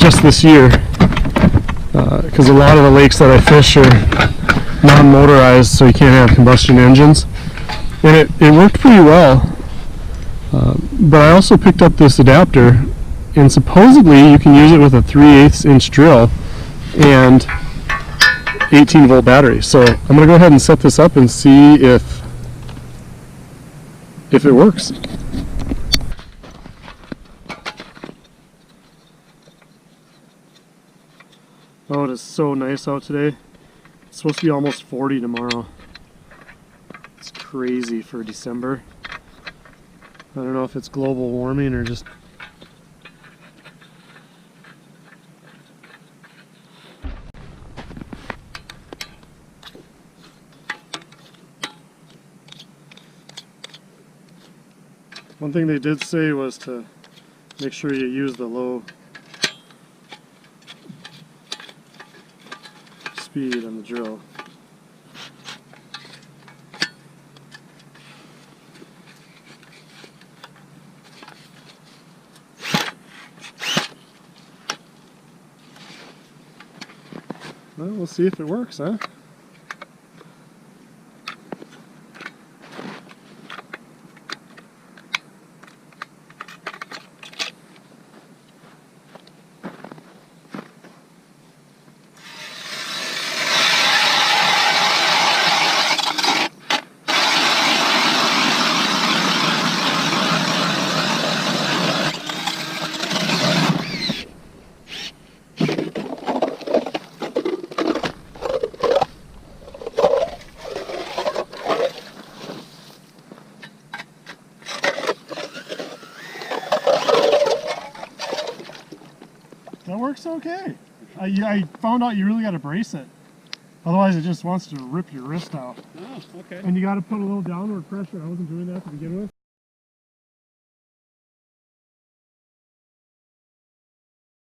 just this year, because a lot of the lakes that I fish are non-motorized, so you can't have combustion engines, and it worked pretty well. But I also picked up this adapter, and supposedly you can use it with a 3/8 inch drill and 18 volt battery. So I'm going to go ahead and set this up and see if it works. Oh, it is so nice out today. It's supposed to be almost 40 tomorrow. It's crazy for December. I don't know if it's global warming or just... One thing they did say was to make sure you use the low speed on the drill. Well, we'll see if it works, huh? That works okay. I found out you really got to brace it. Otherwise it just wants to rip your wrist out. Oh, okay. And you got to put a little downward pressure. I wasn't doing that to begin with.